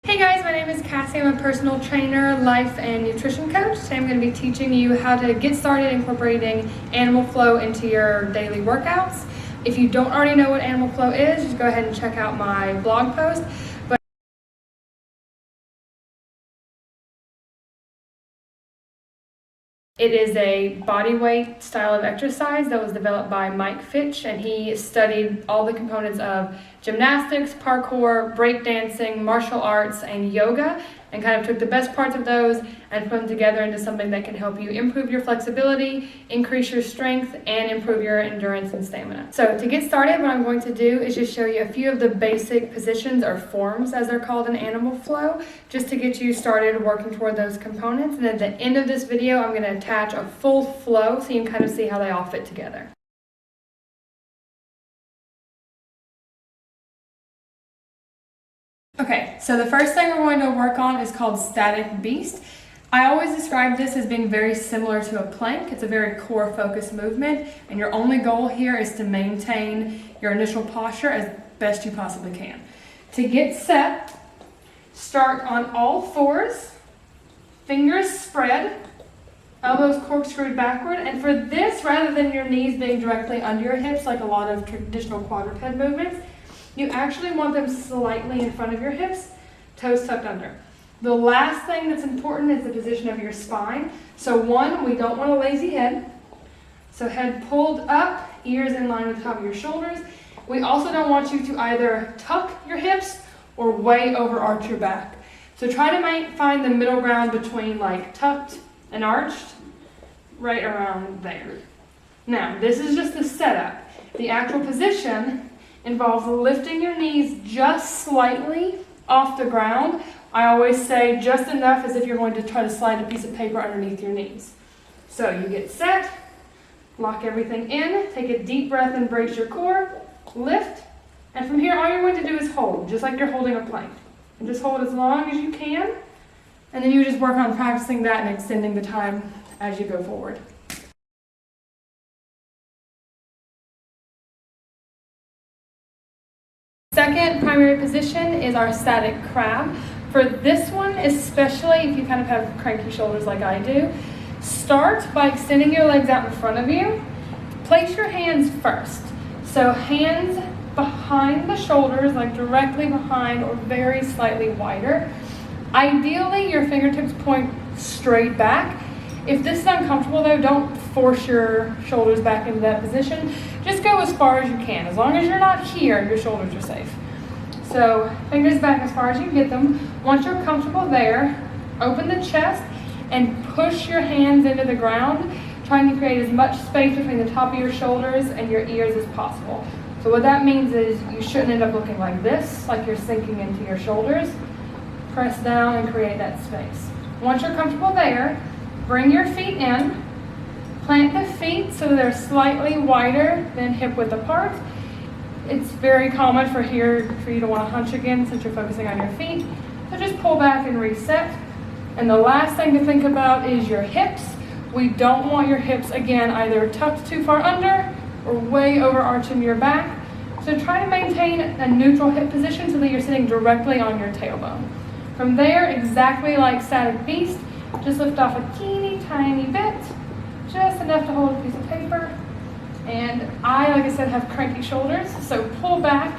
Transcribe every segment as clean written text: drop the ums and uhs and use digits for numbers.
Hey guys, my name is Cassie. I'm a personal trainer, life and nutrition coach. Today I'm going to be teaching you how to get started incorporating animal flow into your daily workouts. If you don't already know what animal flow is, just go ahead and check out my blog post. It is a body weight style of exercise that was developed by Mike Fitch, and he studied all the components of gymnastics, parkour, breakdancing, martial arts, and yoga, and kind of took the best parts of those and put them together into something that can help you improve your flexibility, increase your strength, and improve your endurance and stamina. So to get started, what I'm going to do is just show you a few of the basic positions or forms, as they're called in animal flow, just to get you started working toward those components. And at the end of this video, I'm going to attach a full flow so you can kind of see how they all fit together. Okay, so the first thing we're going to work on is called static beast. I always describe this as being very similar to a plank. It's a very core focused movement, and your only goal here is to maintain your initial posture as best you possibly can. To get set, start on all fours, fingers spread, elbows corkscrewed backward, and for this, rather than your knees being directly under your hips like a lot of traditional quadruped movements, you actually want them slightly in front of your hips, toes tucked under. The last thing that's important is the position of your spine. So one, we don't want a lazy head. So head pulled up, ears in line with the top of your shoulders. We also don't want you to either tuck your hips or way over arch your back. So try to find the middle ground between like tucked and arched, right around there. Now, this is just the setup. The actual position involves lifting your knees just slightly off the ground. I always say just enough as if you're going to try to slide a piece of paper underneath your knees. So you get set, lock everything in, take a deep breath and brace your core, lift, and from here all you're going to do is hold, just like you're holding a plank. And just hold as long as you can, and then you just work on practicing that and extending the time as you go forward. Second primary position is our static crab. For this one, especially if you kind of have cranky shoulders like I do, start by extending your legs out in front of you. Place your hands first. So hands behind the shoulders, like directly behind or very slightly wider. Ideally, your fingertips point straight back. If this is uncomfortable though, don't force your shoulders back into that position. Just go as far as you can. As long as you're not here, your shoulders are safe. So fingers back as far as you can get them. Once you're comfortable there, open the chest and push your hands into the ground, trying to create as much space between the top of your shoulders and your ears as possible. So what that means is you shouldn't end up looking like this, like you're sinking into your shoulders. Press down and create that space. Once you're comfortable there, bring your feet in. Plant the feet so they're slightly wider than hip width apart. It's very common for you to want to hunch again since you're focusing on your feet. So just pull back and reset. And the last thing to think about is your hips. We don't want your hips, again, either tucked too far under or way over arching your back. So try to maintain a neutral hip position so that you're sitting directly on your tailbone. From there, exactly like static beast, just lift off a teeny tiny bit, just enough to hold a piece of paper. And like I said, have cranky shoulders, so pull back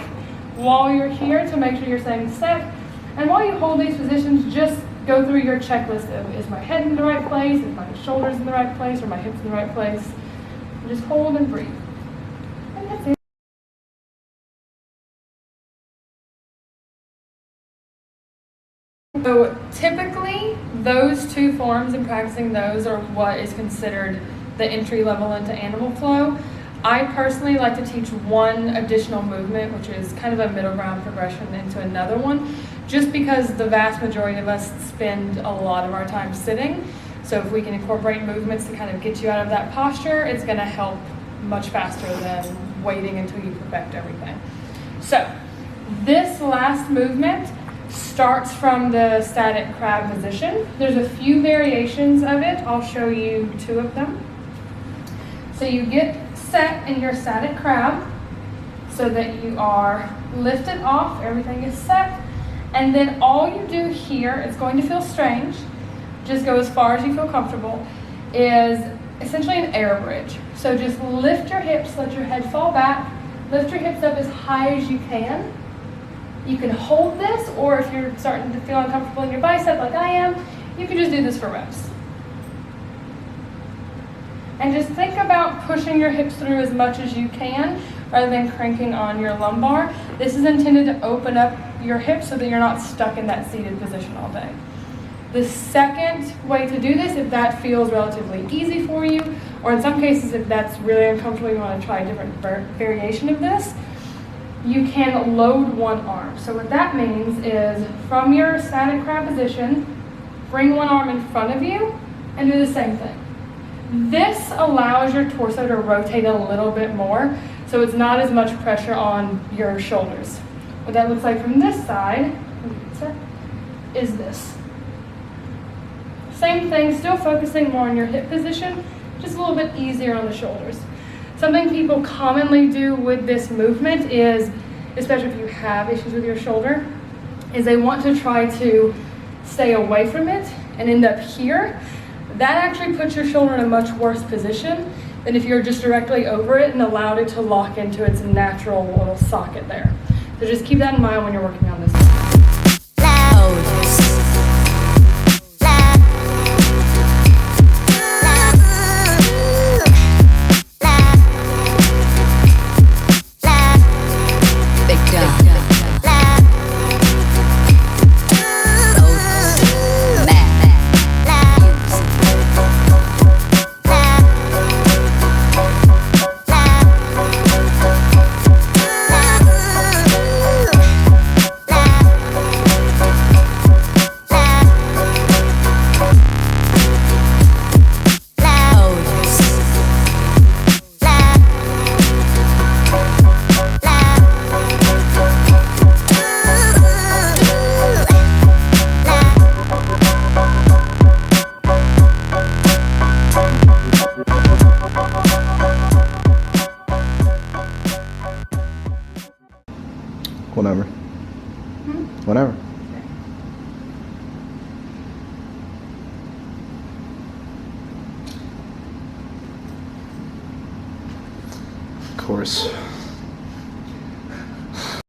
while you're here to make sure you're staying set. And while you hold these positions, just go through your checklist of, is my head in the right place, is my shoulders in the right place, or my hips in the right place? And just hold and breathe. And that's it. So typically, those two forms and practicing those are what is considered the entry level into animal flow. I personally like to teach one additional movement, which is kind of a middle ground progression into another one, just because the vast majority of us spend a lot of our time sitting. So if we can incorporate movements to kind of get you out of that posture, it's going to help much faster than waiting until you perfect everything. So this last movement starts from the static crab position. There's a few variations of it. I'll show you two of them. So you get set in your static crab so that you are lifted off, everything is set, And then all you do here, it's going to feel strange, just go as far as you feel comfortable, is essentially an air bridge. So just lift your hips, let your head fall back, lift your hips up as high as you can. You can hold this, or if you're starting to feel uncomfortable in your bicep like I am, you can just do this for reps. And just think about pushing your hips through as much as you can rather than cranking on your lumbar. This is intended to open up your hips so that you're not stuck in that seated position all day. The second way to do this, if that feels relatively easy for you, or in some cases if that's really uncomfortable, you want to try a different variation of this, you can load one arm. So what that means is from your static crab position, bring one arm in front of you and do the same thing. This allows your torso to rotate a little bit more, so it's not as much pressure on your shoulders. What that looks like from this side is this. Same thing, still focusing more on your hip position, just a little bit easier on the shoulders. Something people commonly do with this movement is, especially if you have issues with your shoulder, is they want to try to stay away from it and end up here. That actually puts your shoulder in a much worse position than if you're just directly over it and allowed it to lock into its natural little socket there. So just keep that in mind when you're working on this. Whenever. Whenever. Of course.